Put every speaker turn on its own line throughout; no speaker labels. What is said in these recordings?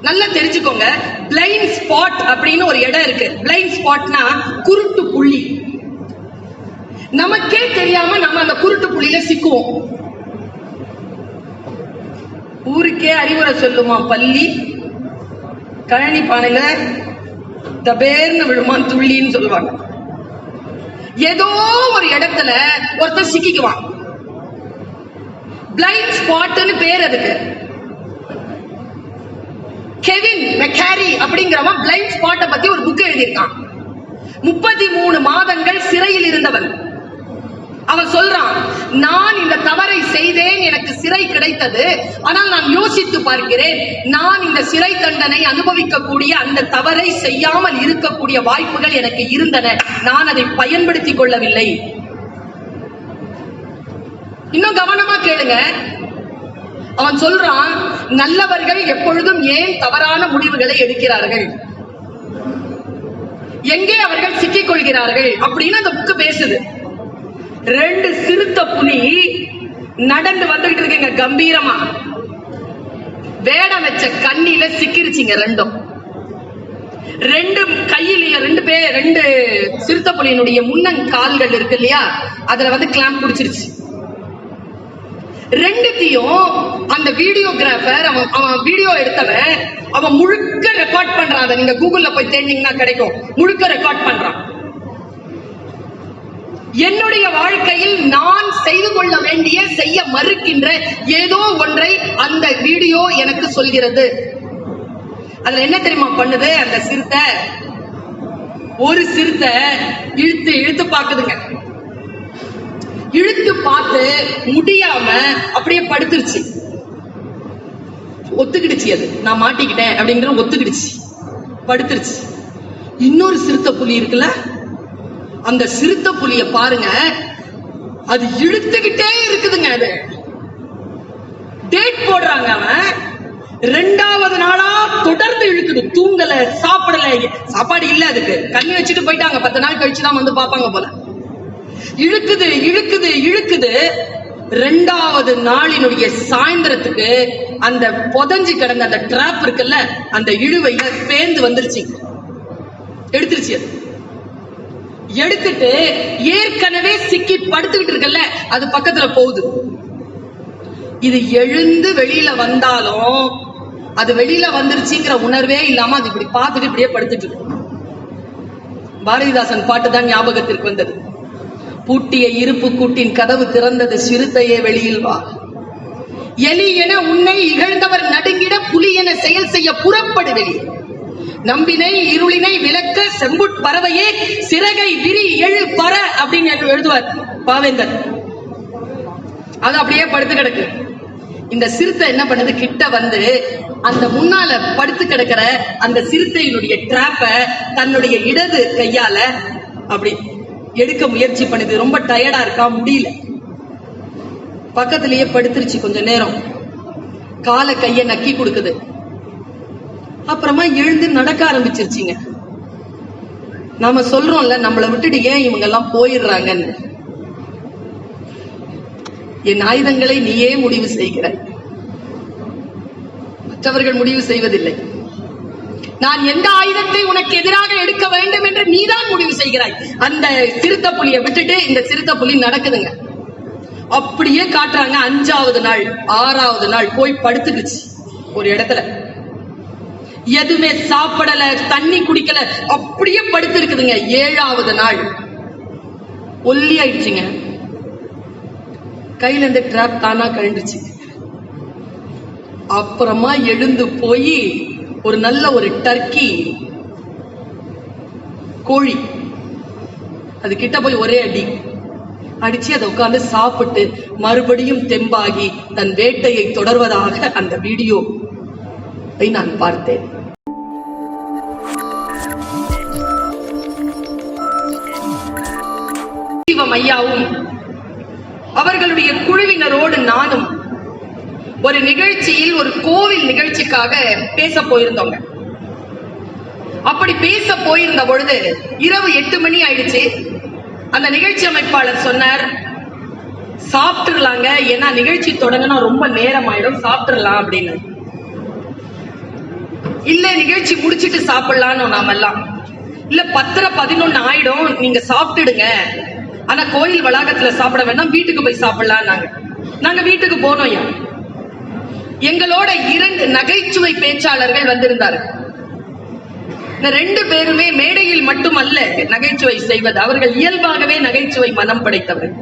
நல்லா தெரிஞ்சுக்கோங்க. Blind spot அப்படின்னு ஒரு இடம் இருக்கு. பிளைண்ட் ஸ்பாட்னா குருட்டு புள்ளி. நமக்கே தெரியாம நம்ம அந்த குருட்டு புள்ளியில சிக்குவோம். ஊருக்கே அறிவுரை சொல்லுமா பள்ளி, கழனி பானையில தபேர்னு விழுமான் துள்ளின்னு சொல்லுவாங்க. ஏதோ ஒரு இடத்துல ஒருத்தர் சிக்கிக்குவான். பிளைண்ட் ஸ்பாட்னு பேர் அதுக்கு. கெவின் மெக்காரி அப்படிங்கிறவன் பிளைண்ட் ஸ்பாட்டை பத்தி ஒரு புக் எழுதியிருக்கான். 33 மாதங்கள் சிறையில் இருந்தவன். அவன் சொல்றான், நான் இந்த தவறை செய்தேன், எனக்கு சிறை கிடைத்தது. ஆனால் நான் யோசித்து பார்க்கிறேன், நான் இந்த சிறை தண்டனை அனுபவிக்கக்கூடிய அந்த தவறை செய்யாமல் இருக்கக்கூடிய வாய்ப்புகள் எனக்கு இருந்தன. நான் அதை பயன்படுத்திக் கொள்ளவில்லை. இன்னும் கவனமா கேளுங்க. அவன் சொல்றான், நல்லவர்கள் எப்பொழுதும் ஏன் தவறான முடிவுகளை எடுக்கிறார்கள், எங்கே அவர்கள் சிக்கிக் கொள்கிறார்கள் அப்படின்னு அந்த புக்கு பேசுது. 2 சிறுத்தை புலி நடந்து வந்துகிட்டு இருக்குங்க கம்பீரமா. வேடம் வச்ச கண்ணில சிக்கிருச்சுங்க ரெண்டும். 2 கையில 2 சிறுத்தை புலியினுடைய முன்னங்கால்கள் இருக்கு இல்லையா, அதுல கிளாம்ப் பிடிச்சிருச்சு. 2த்தையும் அந்த வீடியோகிராஃபர், அவன் வீடியோ எடுத்தவன், அவன் முழுக்க ரெக்கார்ட் பண்றான். அதை நீங்க கூகுள்ல போய் தேடினீங்கன்னா கிடைக்கும். முழுக்க ரெக்கார்ட் பண்றான். என்னுடைய வாழ்க்கையில் நான் செய்து கொள்ள வேண்டிய, செய்ய மறுக்கின்ற ஏதோ ஒன்றை அந்த வீடியோ எனக்கு சொல்கிறது. அதுல என்ன தெரியுமா பண்ணுது அந்த சிறுத்தை? ஒரு சிறுத்தை இழுத்து இழுத்து பாக்குதுங்க. இழுத்து பார்த்து முடியாம அப்படியே படுத்துருச்சு. ஒத்துக்கிடுச்சு, அது நான் மாட்டிக்கிட்டேன் அப்படிங்கிற ஒத்துக்கிடுச்சு, படுத்துருச்சு. இன்னொரு சிறுத்தை புலி இருக்குல்ல, அந்த சிறுத்தை புலிய பாருங்க, அது இழுத்துக்கிட்டே இருக்குதுங்க. அது டேட் போடுறாங்க. அவன் 2வது நாளா தொடர்ந்து இழுக்குது. தூங்கல, சாப்பிடல, சாப்பாடு இல்ல, அதுக்கு கண்ணி வச்சுட்டு போயிட்டாங்க. 10 நாள் கழிச்சுதான் வந்து பாப்பாங்க போல. இழுக்குது இழுக்குது இழுக்குது. 2வது நாளினுடைய சாயந்தரத்துக்கு அந்த புதஞ்சு கிடந்த அந்த டிராப் இருக்குல்ல, அந்த இழுவையில பேந்து வந்துருச்சு, எடுத்துருச்சு. அது எடுத்துட்டு ஏற்கனவே சிக்கி படுத்துக்கிட்டு இருக்குல்ல, அது பக்கத்துல போகுது. இது எழுந்து வெளியில வந்தாலும் அது வெளியில வந்துருச்சுங்கிற உணர்வே இல்லாம அது இப்படி பார்த்துட்டு இப்படியே படுத்துட்டு இருக்கு. பாரதிதாசன் பாட்டு தான் ஞாபகத்திற்கு வந்தது. பூட்டிய இருப்பு கூட்டின் கதவு திறந்தது, சிறுத்தையே வெளியில் வா. எலி என உன்னை இகழ்ந்தவர் நடுங்கிட, புலி என செயல் செய்ய புறப்படு வெளியே. நம்பினை இருளினை விளக்க செம்புட் பறவையே சிறகை விரி எழு பற அப்படின்னு எழுதுவார் பாவேந்தர். அது அப்படியே படுத்து கிடக்கு. இந்த சிறுத்தை என்ன பண்ணுது, கிட்ட வந்து அந்த முன்னால படுத்து கிடக்கிற அந்த சிறுத்தையினுடைய டிராப்ப தன்னுடைய இடது கையால அப்படி எடுக்க முயற்சி பண்ணுது. ரொம்ப டயர்டா இருக்கா, முடியல. பக்கத்திலேயே படுத்துருச்சு. கொஞ்ச நேரம் காலை கைய நக்கி கொடுக்குது. அப்புறமா எழுந்து நடக்க ஆரம்பிச்சிருச்சுங்க. நாம சொல்றோம்ல, நம்மளை விட்டுட்டு ஏன் இவங்க எல்லாம் போயிடுறாங்கன்னு. என் ஆயுதங்களை நீயே முடிவு செய்கிறாய், மற்றவர்கள் முடிவு செய்வதில்லை. நான் எந்த ஆயுதத்தை உனக்கு எதிராக எடுக்க வேண்டும் என்று நீதான் முடிவு செய்கிறாய். அந்த சிறுத்தை புலியை விட்டுட்டு இந்த சிறுத்தை புலி நடக்குதுங்க. அப்படியே காட்டுறாங்க. 5வது நாள் 6வது நாள் போய் படுத்துக்குச்சு ஒரு இடத்துல. எதுவுமே சாப்பிடல, தண்ணி குடிக்கல, அப்படியே படுத்து இருக்குதுங்க. 7வது நாள் ஒல்லி ஆயிடுச்சுங்க. கையில இருந்து டிராப் தானா கழண்டுச்சு. அப்புறமா எழுந்து போய் ஒரு நல்ல ஒரு டர்க்கி கோழி அது கிட்ட போய் ஒரே அடி அடிச்சு அதை உட்கார்ந்து சாப்பிட்டு மறுபடியும் தெம்பாகி தன் வேட்டையை தொடர்வதாக அந்த வீடியோ நான் பார்த்தேன். ஐயாவும் அவர்களுடைய குழுவினரோடு நானும் ஒரு நிகழ்ச்சியில், ஒரு கோவில் நிகழ்ச்சிக்காக பேச போயிருந்தோங்க. அப்படி பேச போயிருந்த பொழுது இரவு 8 மணி ஆயிடுச்சு. அந்த நிகழ்ச்சி அமைப்பாளர் சொன்னார், சாப்பிட்டுலாங்க, ஏன்னா நிகழ்ச்சி தொடங்கினா ரொம்ப நேரம் ஆயிடும், சாப்பிட்டுலாம் அப்படின்னு. இல்ல நிகழ்ச்சி முடிச்சிட்டு சாப்பிடலான்னு நாமெல்லாம், இல்ல 10:11 ஆயிடும் நீங்க சாப்பிட்டுடுங்க, ஆனா கோயில் வளாகத்துல சாப்பிட வேண்டாம், வீட்டுக்கு போய் சாப்பிடலாம். நாங்க வீட்டுக்கு போனோம். எங்களோட 2 நகைச்சுவை பேச்சாளர்கள் வந்திருந்தார்கள். இந்த 2 பேருமே மேடையில் மட்டுமல்ல நகைச்சுவை செய்வது, அவர்கள் இயல்பாகவே நகைச்சுவை மனம் படைத்தவர்கள்.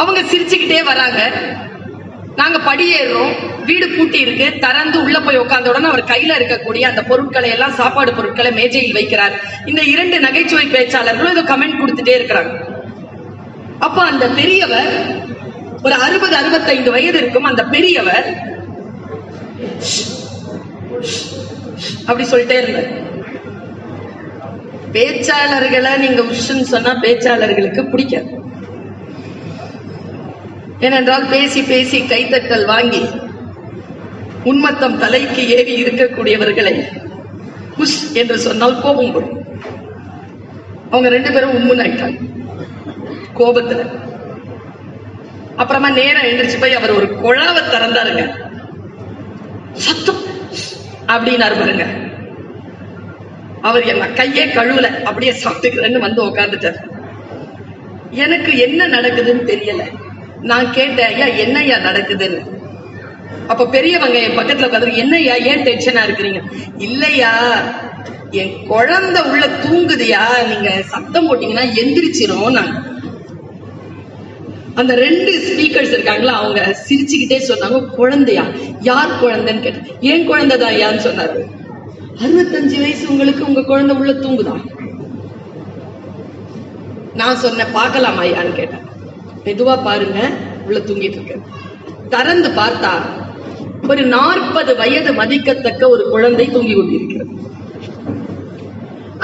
அவங்க சிரிச்சுக்கிட்டே வராங்க. நாங்க படியேறோம், வீடு பூட்டி இருக்கு, திறந்து உள்ள போய் உட்கார்ந்த உடனே அவர் கையில இருக்கக்கூடிய அந்த பொருட்களை எல்லாம், சாப்பாடு பொருட்களை மேஜையில் வைக்கிறார். இந்த 2 நகைச்சுவை பேச்சாளர்களும் ஏதோ கமெண்ட் கொடுத்துட்டே இருக்கிறாங்க. அப்ப அந்த பெரியவர் ஒரு 60-65 வயது இருக்கும். அந்த பெரியவர் அப்படி சொல்லிட்டே இருந்தார். பேச்சாளர்களை நீங்க உஷ்ன்னு சொன்னா பேச்சாளர்களுக்கு பிடிக்காது. ஏனென்றால் பேசி பேசி கைத்தட்டல் வாங்கி உன்மத்தம் தலைக்கு ஏறி இருக்கக்கூடியவர்களை உஷ் என்று சொன்னால் கோபம் வரும். அவங்க 2 பேரும் உண்முன்னு ஆயிட்டாங்க கோபத்துல. அப்புறமா நேரம் எழுந்திரிச்சு போய் அவர் ஒரு குழாவை திறந்தாருங்க. சத்தம் அப்படின்னாரு பாருங்க. அவர் என்ன கையே கழுவல, அப்படியே சாப்பிட்டுக்கிறேன்னு வந்து உட்காந்துட்டார். எனக்கு என்ன நடக்குதுன்னு தெரியல. நான் கேட்டேன், ஐயா என்னையா நடக்குதுன்னு. அப்ப பெரியவங்க என் பக்கத்துல உட்காந்து, என்னையா ஏன் டென்ஷனா இருக்கிறீங்க? இல்லையா என் குழந்தை உள்ள தூங்குதியா, நீங்க சத்தம் போட்டீங்கன்னா எந்திரிச்சிரும். நான் அந்த 2 ஸ்பீக்கர்ஸ் இருக்காங்களா, அவங்க சிரிச்சுக்கிட்டே சொன்னாங்க, குழந்தையா? யார் குழந்தைன்னு கேட்டேன். ஏன் குழந்தைதான் ஐயான்னு சொன்னாரு. 65 வயசு உங்களுக்கு, உங்க குழந்தை உள்ள தூங்குதா? நான் சொன்னேன், பார்க்கலாமா ஐயான்னு கேட்டேன். மெதுவா பாருங்க, உள்ள தூங்கிட்டு இருக்கு. திறந்து பார்த்தா ஒரு 40 வயது மதிக்கத்தக்க ஒரு குழந்தை தூங்கி கொண்டிருக்கிறது.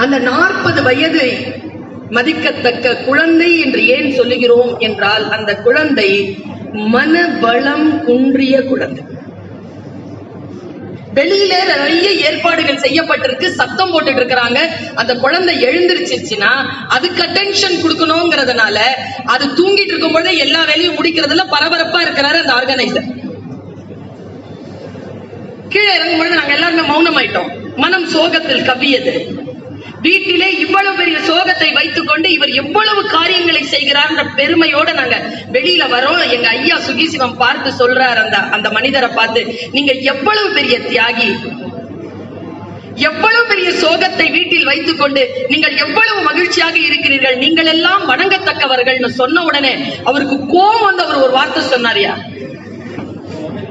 அந்த 40 வயது மதிக்கத்தக்க குழந்தை என்று ஏன் சொல்லுகிறோம் என்றால், அந்த குழந்தை மனவளம் குன்றிய குழந்தை. வெளியில நிறைய ஏற்பாடுகள் செய்யப்பட்டிருக்கு, சத்தம் போட்டுட்டு இருக்கிறாங்க. அந்த குழந்தை எழுந்திருச்சுன்னா அதுக்கு அட்டென்ஷன் கொடுக்கணுங்கிறதுனால அது தூங்கிட்டு இருக்கும் போது எல்லா வேலையும் முடிக்கிறதுல பரபரப்பா இருக்கிறாரு அந்த ஆர்கனைசர். கீழே இறங்கும் பொழுது நாங்க எல்லாருமே மௌனம் ஆயிட்டோம். மனம் சோகத்தில் கவ்வியது. வீட்டிலே இவ்வளவு பெரிய சோகத்தை வைத்துக் கொண்டு இவர் எவ்வளவு காரியங்களை செய்கிறார் என்ற பெருமையோட நாங்க வெளியில வரோம். எங்க ஐயா சுகிசிவம் பார்த்து சொல்றார், அந்த மனிதரை பார்த்து, நீங்க எவ்வளவு பெரிய தியாகி, எவ்வளவு பெரிய சோகத்தை வீட்டில் வைத்துக் கொண்டு நீங்கள் எவ்வளவு மகிழ்ச்சியாக இருக்கிறீர்கள், நீங்கள் எல்லாம் வணங்கத்தக்கவர்கள் சொன்ன உடனே அவருக்கு கோபம் வந்து அவர் ஒரு வார்த்தை சொன்னாரியா,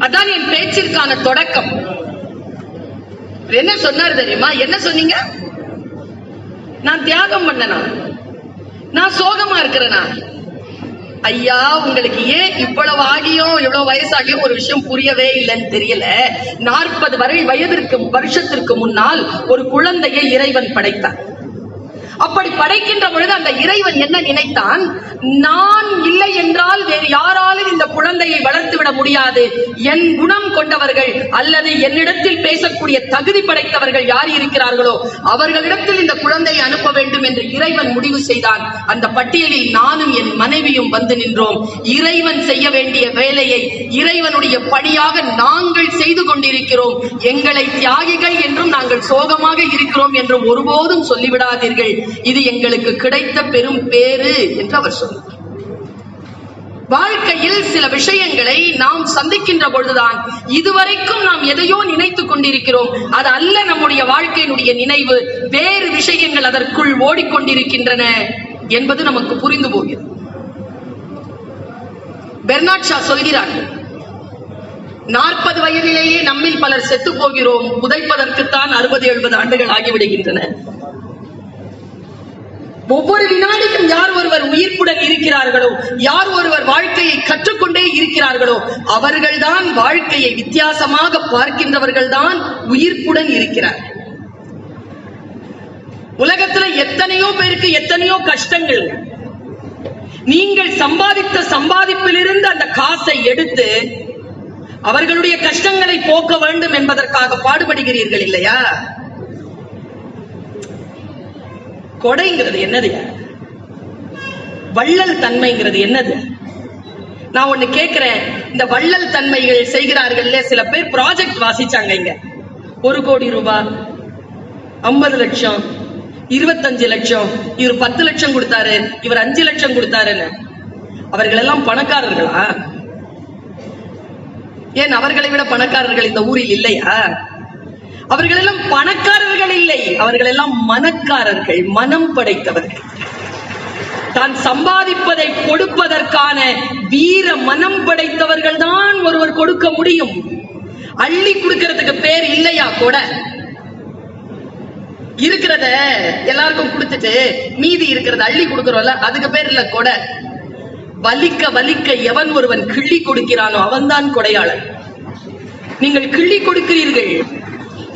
அதான் என் பேச்சிற்கான தொடக்கம். என்ன சொன்னார் தெரியுமா? என்ன சொன்னீங்க? நான் தியாகம் பண்ணனா? நான் சோகமா இருக்கிறேனா? ஐயா, உங்களுக்கு ஏன் இவ்வளவு ஆகியும் இவ்வளவு வயசாகியும் ஒரு விஷயம் புரியவே இல்லைன்னு தெரியல. 40 வருஷத்திற்கு முன்னால் ஒரு குழந்தையை இறைவன் படைத்தார். அப்படி படைக்கின்ற பொழுது அந்த இறைவன் என்ன நினைத்தான்? நான் இல்லை என்றால் வேறு யாராலும் இந்த குழந்தையை வளர்த்து விட முடியாது. என் குணம் கொண்டவர்கள் அல்லது என்னிடத்தில் பேசக்கூடிய தகுதி படைத்தவர்கள் யார் இருக்கிறார்களோ அவர்களிடத்தில் இந்த குழந்தையை அனுப்ப வேண்டும் என்று இறைவன் முடிவு செய்தான். அந்த பட்டியலில் நானும் என் மனைவியும் வந்து நின்றோம். இறைவன் செய்ய வேண்டிய வேலையை இறைவனுடைய பணியாக நாங்கள் செய்து கொண்டிருக்கிறோம். எங்களை தியாகிகள் என்றும் நாங்கள் சோகமாக இருக்கிறோம் என்றும் ஒருபோதும் சொல்லிவிடாதீர்கள். இது எங்களுக்கு கிடைத்த பெரும் பேறு என்று அவர் சொன்னார். வாழ்க்கையில் சில விஷயங்களை நாம் சந்திக்கின்ற பொழுதுதான் இதுவரைக்கும் நாம் எதையோ நினைத்துக் கொண்டிருக்கிறோம். அது அல்ல நம்முடைய வாழ்க்கையினுடைய நினைவு. வேறு விஷயங்கள் அதற்குள் ஓடிக்கொண்டிருக்கின்றன என்பது நமக்கு புரிந்து போகிறது. பெர்னாட் ஷா சொல்கிறார்கள், 40 வயதிலேயே நம்மில் பலர் செத்து போகிறோம், புதைப்பதற்குத்தான் 60-70 ஆண்டுகள் ஆகிவிடுகின்றன. ஒவ்வொரு வினாடியும் யார் ஒருவர் உயிர்ப்புடன் இருக்கிறார்களோ, யார் ஒருவர் வாழ்க்கையை கற்றுக்கொண்டே இருக்கிறார்களோ அவர்கள்தான் வாழ்க்கையை வித்தியாசமாக பார்க்கின்றவர்கள் தான் உயிர்ப்புடன் இருக்கிறார்கள். உலகத்துல எத்தனையோ பேருக்கு எத்தனையோ கஷ்டங்கள். நீங்கள் சம்பாதித்த சம்பாதிப்பிலிருந்து அந்த காசை எடுத்து அவர்களுடைய கஷ்டங்களை போக்க வேண்டும் என்பதற்காக பாடுபடுகிறீர்கள் இல்லையா? கொடைங்கிறது என்னது? வள்ளல் தன்மைங்கிறது என்னது? நான் ஒண்ணு கேட்கிறேன். இந்த வள்ளல் தன்மைகள் செய்கிறார்கள், சில பேர் ப்ராஜெக்ட் வாசிச்சாங்க. இங்க 1 கோடி ரூபாய், 50 லட்சம், 25 லட்சம், இவர் 10 லட்சம் கொடுத்தாரு, இவர் 5 லட்சம் கொடுத்தாருன்னு. அவர்கள் எல்லாம் பணக்காரர்களா? ஏன் அவர்களை விட பணக்காரர்கள் இந்த ஊரில் இல்லையா? அவர்கள் எல்லாம் பணக்காரர்கள் இல்லை, அவர்கள் எல்லாம் மனக்காரர்கள், மனம் படைத்தவர்கள். தான் சம்பாதிப்பதை கொடுப்பதற்கான வீர மனம் படைத்தவர்கள் தான் ஒருவர் கொடுக்க முடியும். அள்ளி கொடுக்கிறதுக்கு பேர் இல்லையா கொடை? இருக்கிறத எல்லாருக்கும் கொடுத்துட்டு மீதி இருக்கிறத அள்ளி கொடுக்கிறோம்ல, அதுக்கு பேர் இல்ல கொடை. வலிக்க வலிக்க எவன் ஒருவன் கிள்ளி கொடுக்கிறானோ அவன்தான் கொடையாளன். நீங்கள் கிள்ளி கொடுக்கிறீர்கள்,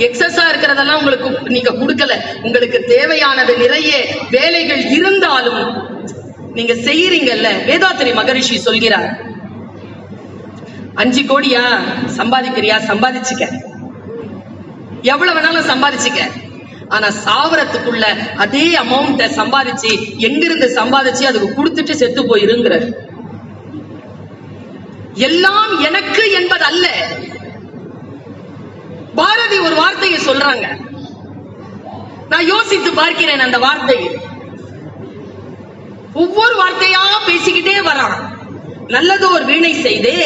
எக்ஸஸா இருக்கிறதெல்லாம் உங்களுக்கு நீங்க கொடுக்கல. உங்களுக்கு தேவையானது நிறைய வேலைகள் இருந்தாலும் நீங்க செய்யறீங்கல்ல. வேதாத்திரி மகரிஷி சொல்கிறார், 5 கோடியா சம்பாதிக்கிறியா, சம்பாதிச்சுக்க, எவ்வளவு வேணாலும் சம்பாதிச்சுக்க. ஆனா சாவரத்துக்குள்ள அதே அமௌண்ட சம்பாதிச்சு எங்கிருந்து சம்பாதிச்சு அதுக்கு கொடுத்துட்டு செத்து போயிருங்கிற. எல்லாம் எனக்கு என்பது அல்ல. பாரதி ஒரு வார்த்தையை சொல்றாங்க, நான் யோசித்து பார்க்கிறேன். அந்த வார்த்தை ஒவ்வொரு வார்த்தையா பேசிக்கிட்டே வரான். நல்லதோர் வீணை செய்தே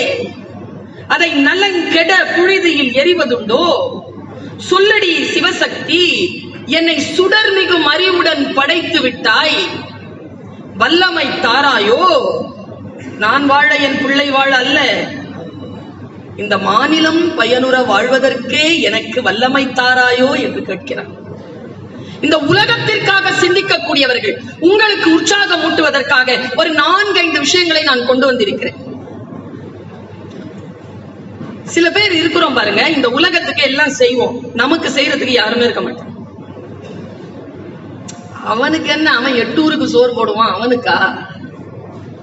அதை நலங்கெட புழுதியில் எறிவதுண்டோ, சொல்லடி சிவசக்தி என்னை சுடர் மிகும் அறிவுடன் படைத்து விட்டாய், வல்லமை தாராயோ, நான் வாழ என் பிள்ளை வாழ அல்ல, இந்த மாநிலம் பயனுற வாழ்வதற்கே எனக்கு வல்லமை தாராயோ என்று கேட்கிறார். இந்த உலகத்திற்காக சிந்திக்கக்கூடியவர்கள், உங்களுக்கு உற்சாகம் ஊட்டுவதற்காக ஒரு 4-5 விஷயங்களை நான் கொண்டு வந்திருக்கிறேன். சில பேர் இருக்கிறோம் பாருங்க, இந்த உலகத்துக்கு எல்லாம் செய்வோம், நமக்கு செய்யறதுக்கு யாருமே இருக்க மாட்டோம். அவனுக்கு என்ன, அவன் 8 ஊருக்கு சோறு போடுவான், அவனுக்கா?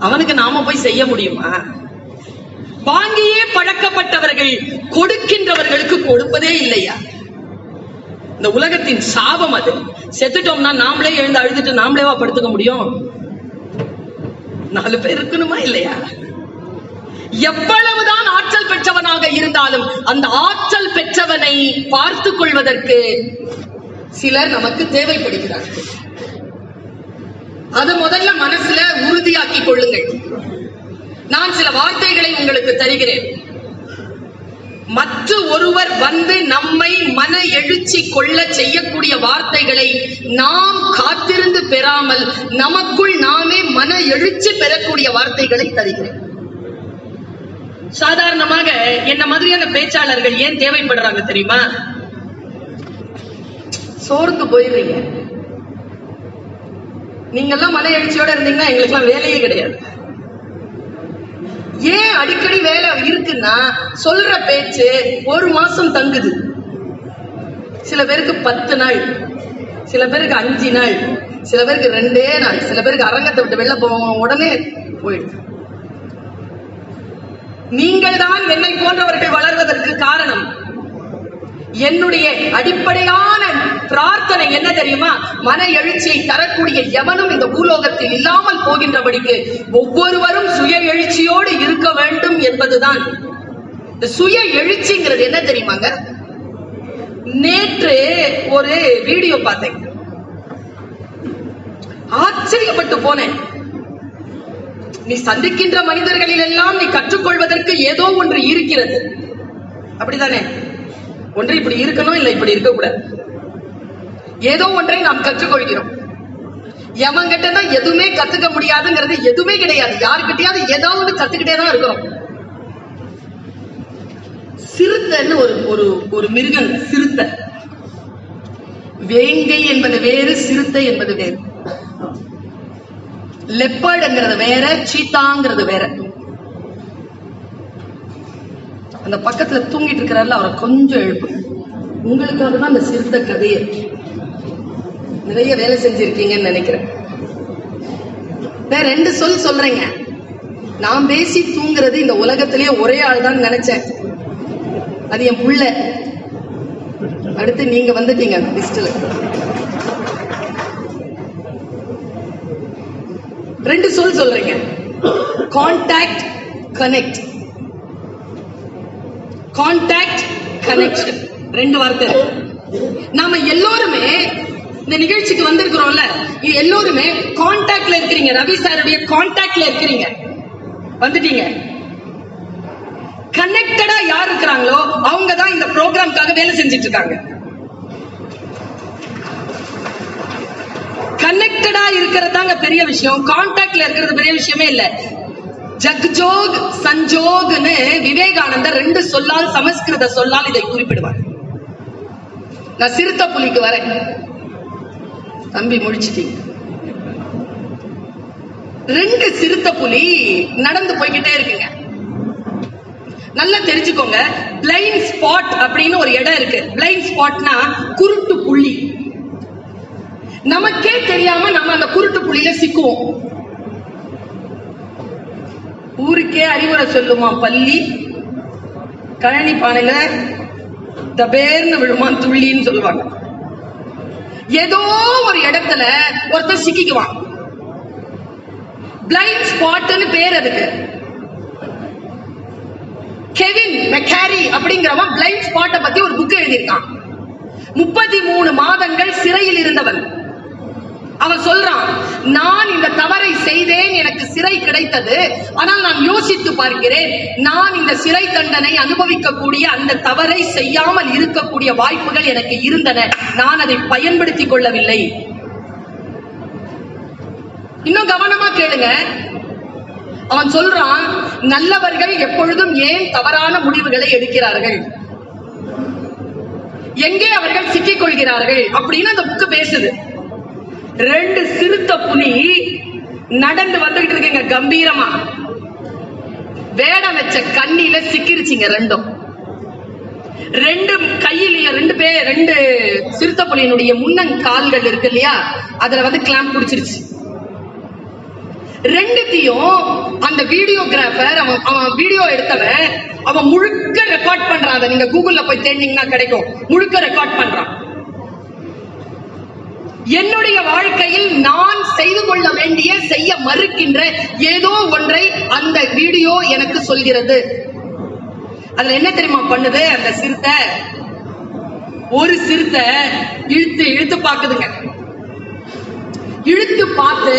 அவனுக்கு நாம போய் செய்ய முடியுமா? வாங்கியே பழக்கப்பட்டவர்கள் கொடுக்கின்றவர்களுக்கு கொடுப்பதே இல்லையா? இந்த உலகத்தின் சாபம் அது. செத்துட்டோம்னா நாமளே எழுந்து அழுதுட்டு நாமளேவா படுத்துக்க முடியும்? 4 பேர் இருக்கணுமா இல்லையா? எவ்வளவுதான் ஆற்றல் பெற்றவனாக இருந்தாலும் அந்த ஆற்றல் பெற்றவனை பார்த்துக் கொள்வதற்கு சிலர் நமக்கு தேவைப்படுகிறார்கள். அது முதல்ல மனசுல உறுதியாக்கி கொள்ளுங்கள். நான் சில வார்த்தைகளை உங்களுக்கு தருகிறேன். மற்ற ஒருவர் வந்து நம்மை மன எழுச்சி கொள்ள செய்யக்கூடிய வார்த்தைகளை நாம் காத்திருந்து பெறாமல் நமக்குள் நாமே மன எழுச்சி பெறக்கூடிய வார்த்தைகளை தருகிறேன். சாதாரணமாக என்ன மாதிரியான பேச்சாளர்கள் ஏன் தேவைப்படுறாங்க தெரியுமா? சோர்ந்து போயிருவீங்க. நீங்க எல்லாம் மன எழுச்சியோட இருந்தீங்கன்னா எங்களுக்கு எல்லாம் வேலையே கிடையாது. ஏன் அடிக்கடி வேலை இருக்குன்னா, சொல்ற பேச்சு 1 மாசம் தங்குது. சில பேருக்கு 10 நாள், சில பேருக்கு 5 நாள், சில பேருக்கு 2 நாள், சில பேருக்கு அரங்கத்தை விட்டு வெளில போவாங்க, உடனே போயிடுது. நீங்கள் தான் என்னை போன்றவர்கள் வளர்வதற்கு காரணம். என்னுடைய அடிப்படையான பிரார்த்தனை என்ன தெரியுமா? மன எழுச்சியை தரக்கூடிய எவனும் இந்த பூலோகத்தில் இல்லாமல் போகின்றபடிக்கு ஒவ்வொருவரும் சுய எழுச்சியோடு இருக்க வேண்டும் என்பதுதான். இந்த சுய எழுச்சிங்கிறது என்ன தெரியுமாங்க? நேற்று ஒரு வீடியோ பார்த்தேன், ஆச்சரியப்பட்டு போனேன். நீ சந்திக்கின்ற மனிதர்களில் எல்லாம் நீ கற்றுக்கொள்வதற்கு ஏதோ ஒன்று இருக்கிறது, அப்படிதானே? ஒன்று இப்படி இருக்கணும், இல்லை இப்படி இருக்கக்கூடாது. ஏதோ ஒன்றை நாம் கற்றுக்கொள்கிறோம். எவங்கிட்ட தான் எதுவுமே கத்துக்க முடியாதுங்கிறது எதுவுமே கிடையாது. யாருக்கிட்டையாவது ஏதாவது கத்துக்கிட்டே தான் இருக்கிறோம். சிறுத்தைன்னு ஒரு மிருகம், சிறுத்தை. வேங்கை என்பது வேறு, சிறுத்தை என்பது வேறு. லெப்பர்டுங்கிறது வேற, சீத்தாங்கிறது வேற. அந்த பக்கத்துல தூங்கிட்டு இருக்கிறாருல, அவரை கொஞ்சம் எழுப்பு. உங்களுக்காக தான் அந்த சிறுத்தை கதையை நிறைய வேலை செஞ்சிருக்கீங்கன்னு நினைக்கிறேன். நான் 2 சொல் சொல்றேங்க. நான் பேசி தூங்குறது இந்த உலகத்திலேயே ஒரே ஆள் தான் நினைச்சேன். அது என் புள்ள. அடுத்து நீங்க வந்துட்டீங்க அந்த லிஸ்ட்ல. 2 சொல் சொல்றீங்க. Contact, connect. Contact, connection. 2 வார்த்தை. நாம எல்லோருமே இந்த நிகழ்ச்சிக்கு வந்திருக்கிறோம்ல, எல்லோருமே கான்டாக்ட்ல இருக்கிறீங்க. ரவி சாருடைய கான்டாக்ட்ல இருக்கிறீங்க, வந்துட்டீங்க. கனெக்டடா யார் இருக்கிறாங்களோ அவங்க தான் இந்த ப்ரோக்ராம்காக வேலை செஞ்சிட்டு இருக்காங்க. கனெக்டடா இருக்கிறதாங்க பெரிய விஷயம், கான்டாக்ட்ல இருக்கிறது பெரிய விஷயமே இல்ல. ஜக்ஜோக் சஞ்சோக்னு விவேகானந்தர் 2 சொல்லால், சமஸ்கிருத சொல்லால் இதை குறிப்பிடுவார். நான் சிறுத்தை புலிக்கு வரேன். தம்பி முடிச்சிட்டீங்க. 2 சிறுத்தை புலி நடந்து போய்கிட்டே இருக்குங்க. நல்லா தெரிஞ்சுக்கோங்க, பிளைண்ட் ஸ்பாட் அப்படின்னு ஒரு இடம் இருக்கு. பிளைண்ட் ஸ்பாட்னா குருட்டு புள்ளி. நமக்கே தெரியாம நம்ம அந்த குருட்டு புள்ளியில சிக்குவோம். ஊருக்கே அறிவுரை சொல்லுமா பள்ளி, கழனி பானையில தபேர்னு விழுமான் துள்ளின்னு சொல்லுவாங்க. ஏதோ ஒரு இடத்துல ஒருத்தர் சிக்கிக்குவான். பிளைண்ட் ஸ்பாட்னு பேர் அதுக்கு. கெவின் மெக்காரி அப்படிங்கிறவன் பிளைண்ட் ஸ்பாட்டை பத்தி ஒரு புக் எழுதியிருக்கான். 33 மாதங்கள் சிறையில் இருந்தவன். அவன் சொல்றான், நான் இந்த தவறை செய்தேன், எனக்கு சிறை கிடைத்தது. ஆனால் நான் யோசித்து பார்க்கிறேன், நான் இந்த சிறை தண்டனை அனுபவிக்கக்கூடிய அந்த தவறை செய்யாமல் இருக்கக்கூடிய வாய்ப்புகள் எனக்கு இருந்தன. நான் அதை பயன்படுத்திக் கொள்ளவில்லை. இன்னும் கவனமா கேளுங்க. அவன் சொல்றான், நல்லவர்கள் எப்பொழுதும் ஏன் தவறான முடிவுகளை எடுக்கிறார்கள், எங்கே அவர்கள் சிக்கிக் கொள்கிறார்கள் அப்படின்னு அந்த புக்கு பேசுது. 2 சிறுத்தை புலி நடந்து வந்துகிட்டு இருக்குங்க கம்பீரமா. வேடம் வச்ச கண்ணில சிக்கிருச்சிங்க 2ம். 2 கையிலேயே 2 சிறுத்தை புலியினுடைய முன்னங்கால்கள் இருக்கு இல்லையா, அதுல வந்து கிளாம்ப் பிடிச்சிருச்சு. 2த்தையும் அந்த வீடியோகிராஃபர், அவன் வீடியோ எடுத்தவன், அவன் முழுக்க ரெக்கார்ட் பண்றான். அதை நீங்க கூகுள்ல போய் தேடினீங்கன்னா கிடைக்கும். முழுக்க ரெக்கார்ட் பண்றான். என்னுடைய வாழ்க்கையில் நான் செய்து கொள்ள வேண்டிய, செய்ய மறுக்கின்ற ஏதோ ஒன்றை அந்த வீடியோ எனக்கு சொல்கிறது. அதுல என்ன தெரியுமா பண்ணுது அந்த சிறுத்தை? ஒரு சிறுத்தை இழுத்து இழுத்து பாக்குதுங்க. இழுத்து பார்த்து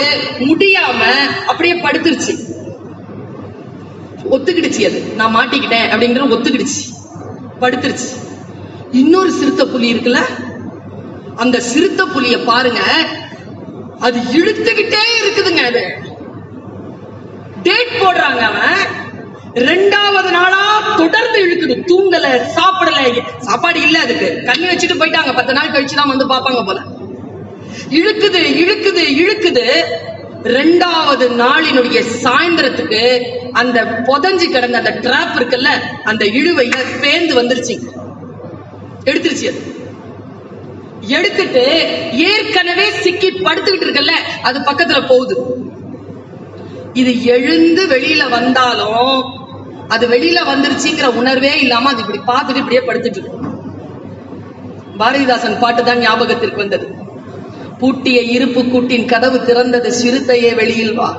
முடியாம அப்படியே படுத்துருச்சு. ஒத்துக்கிடுச்சு, அது நான் மாட்டிக்கிட்டேன் அப்படிங்கிற ஒத்துக்கிடுச்சு, படுத்துருச்சு. இன்னொரு சிறுத்தை புலி இருக்குல்ல, அந்த சிறுத்தை புலிய பாருங்க, அது இழுத்துக்கிட்டே இருக்குதுங்க. அது டேட் போடுறாங்க. அவன் 2வது நாளா தொடர்ந்து இழுக்குது. தூங்கல, சாப்பிடல, சாப்பாடு இல்ல, அதுக்கு கண்ணி வச்சுட்டு போயிட்டாங்க. 10 நாள் கழிச்சுதான் வந்து பாப்பாங்க போல. இழுக்குது இழுக்குது இழுக்குது. 2வது நாளினுடைய சாயந்தரத்துக்கு அந்த புதஞ்சு கிடந்த அந்த டிராப் இருக்குல்ல, அந்த இழுவையில பேந்து வந்துருச்சு, எடுத்துருச்சு. அது எடுத்துட்டு ஏற்கனவே சிக்கி படுத்துக்கிட்டு இருக்கல, அது பக்கத்துல போகுது. இது எழுந்து வெளியில வந்தாலும் அது வெளியில வந்துருச்சுங்கிற உணர்வே இல்லாம அது இப்படி பார்த்துட்டு இப்படியே படுத்துட்டு இருக்கு. பாரதிதாசன் பாட்டு தான் ஞாபகத்திற்கு வந்தது. பூட்டிய இருப்பு கூட்டின் கதவு திறந்தது, சிறுத்தையே வெளியில் வா.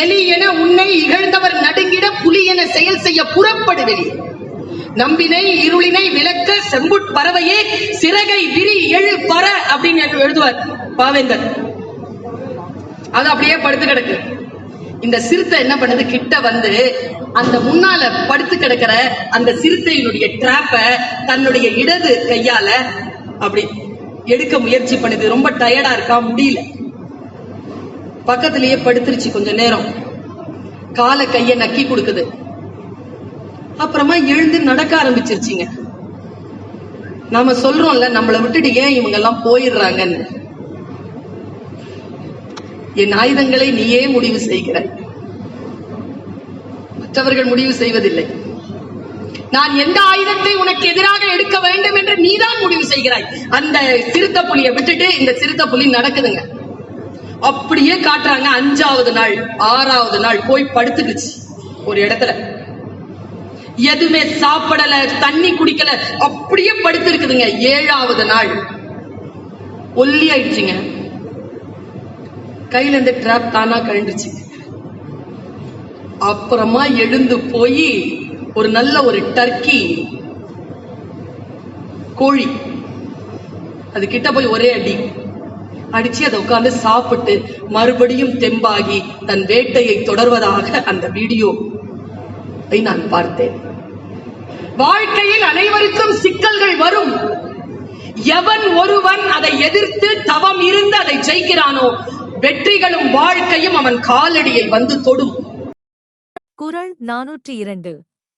எலி என உன்னை இகழ்ந்தவர் நடுங்கிட, புலி என செயல் செய்ய புறப்படு வெளியே. நம்பினை இருளினை விளக்க செம்புட் பறவையே, சிறகை விரி எழு பற அப்படின்னு எழுதுவார் பாவேந்தர். அது அப்படியே படுத்து கிடக்கு. இந்த சிறுத்தை என்ன பண்ணுது, கிட்ட வந்து அந்த முன்னால படுத்து கிடக்கிற அந்த சிறுத்தையினுடைய டிராப்ப தன்னுடைய இடது கையால அப்படி எடுக்க முயற்சி பண்ணுது. ரொம்ப டயர்டா இருக்கா, முடியல. பக்கத்திலேயே படுத்துருச்சு. கொஞ்ச நேரம் கால கைய நக்கி கொடுக்குது. அப்புறமா எழுந்து நடக்க ஆரம்பிச்சிருச்சுங்க. நாம சொல்றோம்ல, நம்மளை விட்டுட்டு ஏன் இவங்க எல்லாம் போயிடுறாங்கன்னு. என் ஆயுதங்களை நீயே முடிவு செய்கிறாய், மற்றவர்கள் முடிவு செய்வதில்லை. நான் எந்த ஆயுதத்தை உனக்கு எதிராக எடுக்க வேண்டும் என்று நீதான் முடிவு செய்கிறாய். அந்த சிறுத்தை புலியை விட்டுட்டு இந்த சிறுத்தை புலி நடக்குதுங்க. அப்படியே காட்டுறாங்க. 5வது நாள் 6வது நாள் போய் படுத்துக்குச்சு ஒரு இடத்துல. எதுவுமே சாப்பிடல, தண்ணி குடிக்கல, அப்படியே படுத்து இருக்குதுங்க. 7வது நாள் ஒல்லி ஆயிடுச்சுங்க. கையில இருந்து டிராப் தானா கழண்டுச்சு. அப்புறமா எழுந்து போய் ஒரு நல்ல ஒரு டர்க்கி கோழி. அது கிட்ட போய் ஒரே அடி அடிச்சு அதை உட்கார்ந்து சாப்பிட்டு மறுபடியும் தெம்பாகி தன் வேட்டையை தொடர்வதாக அந்த வீடியோ நான் பார்த்தேன். வாழ்க்கையில் அனைவருக்கும் சிக்கல்கள் வரும். எவன் ஒருவன் அதை எதிர்த்து தவம் இருந்து அதை ஜெயிக்கிறானோ வெற்றிகளும் வாழ்க்கையும் அவன் காலடியை வந்து தொடும்.
குறள் 402.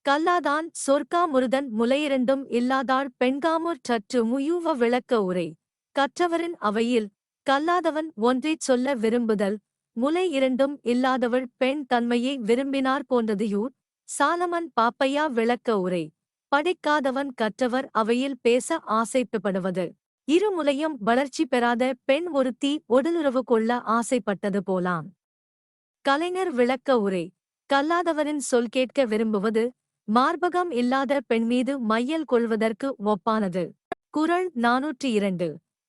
கல்லாதான் சொற்காமுறுதன் முலையிரண்டும் இல்லாதாள் பெண்காமுற் சற்று முயூவ விளக்க உரை. கற்றவரின் அவையில் கல்லாதவன் ஒன்றைச் சொல்ல விரும்புதல் முலை இரண்டும் இல்லாதவள் பெண் தன்மையை விரும்பினார் போன்றதையூர். சாலமன் பாப்பையா விளக்க உரை. படிக்காதவன் கற்றவர் அவையில் பேச ஆசைப்படுவது. இருமுலையும் வளர்ச்சி பெறாத பெண் ஒருத்தி உடலுறவு கொள்ள ஆசைப்பட்டது போலாம். கலைஞர் விளக்க உரை. கல்லாதவரின் சொல் கேட்க விரும்புவது மார்பகம் இல்லாத பெண் மீது மையல் கொள்வதற்கு ஒப்பானது. குறள் 402.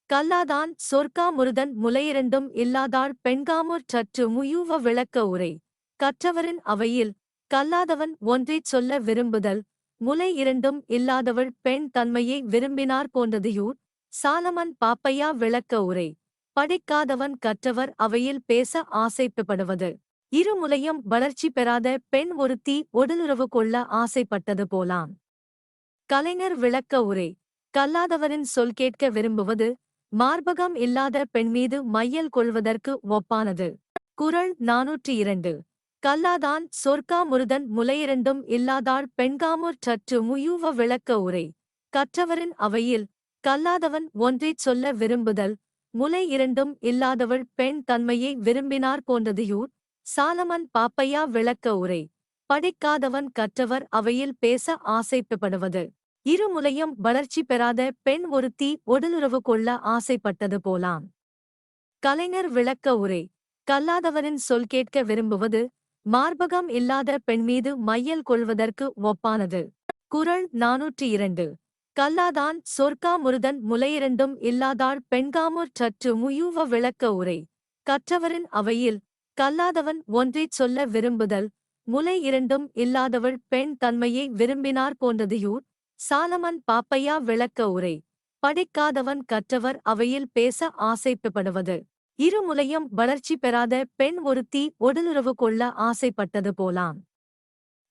கல்லாதான் சொற்காமுறுதன் முலையிரண்டும் இல்லாதாள் பெண்காமுற் சற்று முயூவ விளக்க உரை. கற்றவரின் அவையில் கல்லாதவன் ஒன்றைச் சொல்ல விரும்புதல் முலை இரண்டும் இல்லாதவள் பெண் தன்மையை விரும்பினார் போன்றதையூர். சாலமன் பாப்பையா விளக்க உரை. படிக்காதவன் கற்றவர் அவையில் பேச ஆசைப்படுவது. இருமுலையும் வளர்ச்சி பெறாத பெண் ஒருத்தி உடலுறவு கொள்ள ஆசைப்பட்டது போலாம். கலைஞர் விளக்க உரை. கல்லாதவரின் சொல் கேட்க விரும்புவது மார்பகம் இல்லாத பெண் மீது மையல் கொள்வதற்கு ஒப்பானது. குறள் 402. கல்லாதான் சொற்காமுறுதன் முலையிரண்டும் இல்லாதாள் பெண்காமுற் சற்று முயூவ விளக்க உரை. கற்றவரின் அவையில் கல்லாதவன் ஒன்றைச் சொல்ல விரும்புதல் முலை இரண்டும் இல்லாதவள் பெண் தன்மையை விரும்பினார் போன்றதையூர். சாலமன் பாப்பையா விளக்க உரை. படிக்காதவன் கற்றவர் அவையில் பேச ஆசைப்படுவது. இருமுலையும் வளர்ச்சி பெறாத பெண் ஒருத்தி உடலுறவு கொள்ள ஆசைப்பட்டது போலாம். கலைஞர் விளக்க உரை. கல்லாதவரின் சொல் கேட்க விரும்புவது மார்பகம் இல்லாத பெண் மீது மையல் கொள்வதற்கு ஒப்பானது. குறள் 402. கல்லாதான் சொற்காமுறுதன் முலையிரண்டும் இல்லாதாள் பெண்காமுற் சற்று முயூவ விளக்க உரை. கற்றவரின் அவையில் கல்லாதவன் ஒன்றைச் சொல்ல விரும்புதல் முலை இரண்டும் இல்லாதவள் பெண் தன்மையை விரும்பினார் போன்றதையூர். சாலமன் பாப்பையா விளக்க உரை. படிக்காதவன் கற்றவர் அவையில் பேச ஆசைப்படுவது. இருமுலையும் வளர்ச்சி பெறாத பெண் ஒருத்தி உடலுறவு கொள்ள ஆசைப்பட்டது போலாம்.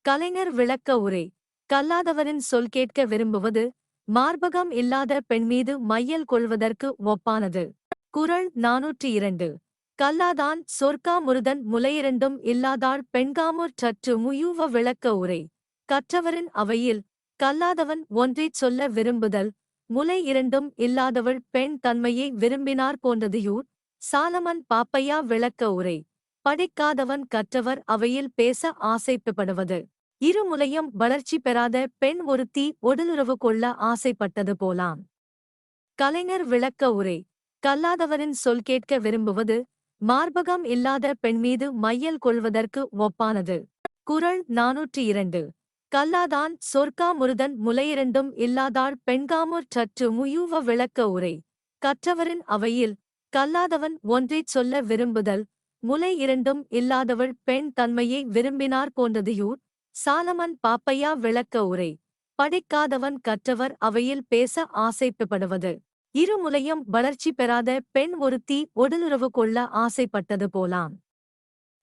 கலைஞர் விளக்க உரை. கல்லாதவரின் சொல் கேட்க விரும்புவது மார்பகம் இல்லாத பெண் மீது மையல் கொள்வதற்கு ஒப்பானது. குறள் 402. கல்லாதான் சொற்காமுறுதன் முலையிரண்டும் இல்லாதாள் பெண்காமுற் சற்று முயூவ விளக்க உரை. கற்றவரின் அவையில் கல்லாதவன் ஒன்றைச் சொல்ல விரும்புதல் முலை இரண்டும் இல்லாதவள் பெண் தன்மையை விரும்பினார் போன்றதையூர். சாலமன் பாப்பையா விளக்க உரை. படிக்காதவன் கற்றவர் அவையில் பேச ஆசைப்படுவது. இருமுலையும் வளர்ச்சி பெறாத பெண் ஒருத்தி உடலுறவு கொள்ள ஆசைப்பட்டது போலாம். கலைஞர் விளக்க உரை. கல்லாதவரின் சொல் கேட்க விரும்புவது மார்பகம் இல்லாத பெண் மீது மையல் கொள்வதற்கு ஒப்பானது. குறள் 402. கல்லாதான் சொற்காமுறுதன் முலையிரண்டும் இல்லாதாள் பெண்காமுற் சற்று முயூவ விளக்க உரை. கற்றவரின் அவையில் கல்லாதவன் ஒன்றைச் சொல்ல விரும்புதல் முலை இரண்டும் இல்லாதவள் பெண் தன்மையை விரும்பினார் போன்றதையூர். சாலமன் பாப்பையா விளக்க உரை. படிக்காதவன் கற்றவர் அவையில் பேச ஆசைப்படுவது. இருமுலையும் வளர்ச்சி பெறாத பெண் ஒருத்தி உடலுறவு கொள்ள ஆசைப்பட்டது போலாம்.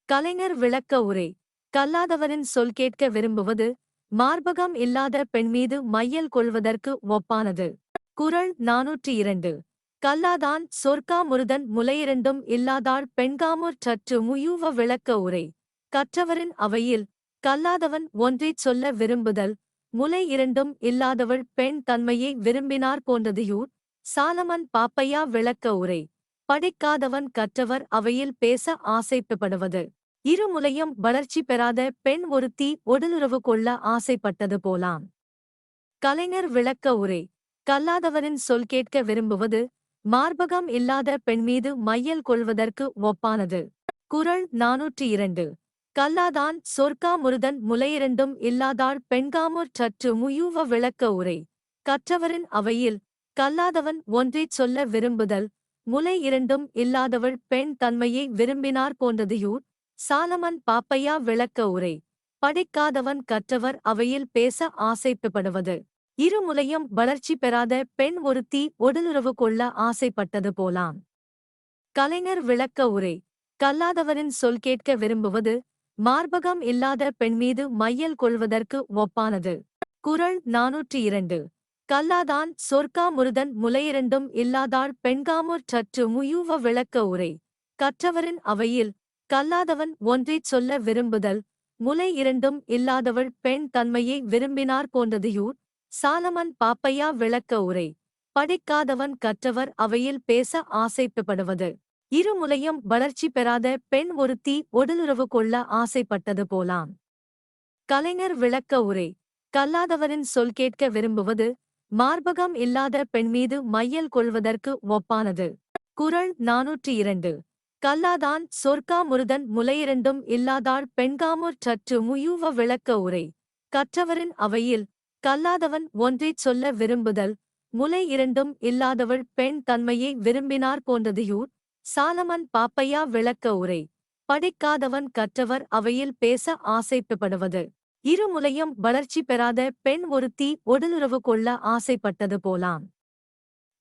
கலைஞர் விளக்க உரை. கல்லாதவரின் சொல் கேட்க விரும்புவது மார்பகம் இல்லாத பெண் மீது மையல் கொள்வதற்கு ஒப்பானது. குறள் 402. கல்லாதான் சொற்காமுறுதன் முலையிரண்டும் இல்லாதாள் பெண்காமுற் சற்று முயூவ விளக்க உரை. கற்றவரின் அவையில் கல்லாதவன் ஒன்றைச் சொல்ல விரும்புதல் முலை இரண்டும் இல்லாதவள் பெண் தன்மையை விரும்பினார் போன்றதையூர். சாலமன் பாப்பையா விளக்க உரை. படிக்காதவன் கற்றவர் அவையில் பேச ஆசைப்படுவது. இருமுலையும் வளர்ச்சி பெறாத பெண் ஒருத்தி உடலுறவு கொள்ள ஆசைப்பட்டது போலாம். கலைஞர் விளக்க உரை. கல்லாதவரின் சொல் கேட்க விரும்புவது மார்பகம் இல்லாத பெண் மீது மையல் கொள்வதற்கு ஒப்பானது. குறள் 402. கல்லாதான் சொற்காமுறுதன் முலையிரண்டும் இல்லாதாள் பெண்காமுற் சற்று முயூவ விளக்க உரை. கற்றவரின் அவையில் கல்லாதவன் ஒன்றைச் சொல்ல விரும்புதல் முலை இரண்டும் இல்லாதவள் பெண் தன்மையை விரும்பினார் போன்றதையூர். சாலமன் பாப்பையா விளக்க உரை. படிக்காதவன் கற்றவர் அவையில் பேச ஆசைப்படுவது. இருமுலையும் வளர்ச்சி பெறாத பெண் ஒருத்தி உடலுறவு கொள்ள ஆசைப்பட்டது போலாம். கலைஞர் விளக்க உரை. கல்லாதவரின் சொல் கேட்க விரும்புவது மார்பகம் இல்லாத பெண்மீது மையல் கொள்வதற்கு ஒப்பானது. குறள் 402. கல்லாதான் சொற்கா முருதன் முலையிரண்டும் இல்லாதாள் பெண்காமுற் சற்று முயூவ விளக்க உரை. கற்றவரின் அவையில் கல்லாதவன் ஒன்றைச் சொல்ல விரும்புதல் முலை இரண்டும் இல்லாதவள் பெண் தன்மையை விரும்பினார் போன்றதையூர். சாலமன் பாப்பையா விளக்க உரை. படிக்காதவன் கற்றவர் அவையில் பேச ஆசைப்படுவது. இருமுலையும் வளர்ச்சி பெறாத பெண் ஒருத்தி உடலுறவு கொள்ள ஆசைப்பட்டது போலாம். கலைஞர் விளக்க உரை. கல்லாதவரின் சொல் கேட்க விரும்புவது மார்பகம் இல்லாத பெண்மீது மையல் கொள்வதற்கு ஒப்பானது. குறள் 402. கல்லாதான் சொற்கா முருதன் முலையிரண்டும் இல்லாதாள் பெண்காமுற் சற்று முயூவ விளக்க உரை. கற்றவரின் அவையில் கல்லாதவன் ஒன்றைச் சொல்ல விரும்புதல் முலை இரண்டும் இல்லாதவள் பெண் தன்மையை விரும்பினார் போன்றதையூர். சாலமன் பாப்பையா விளக்க உரை. படிக்காதவன் கற்றவர் அவையில் பேச ஆசைப்படுவது. இருமுலையும் வளர்ச்சி பெறாத பெண் ஒருத்தி உடலுறவு கொள்ள ஆசைப்பட்டது போலாம்.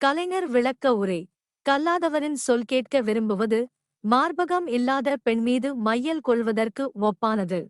கலைஞர் விளக்க உரை. கல்லாதவரின் சொல் கேட்க விரும்புவது மார்பகம் இல்லாத பெண்மீது மையல் கொள்வதற்கு ஒப்பானது.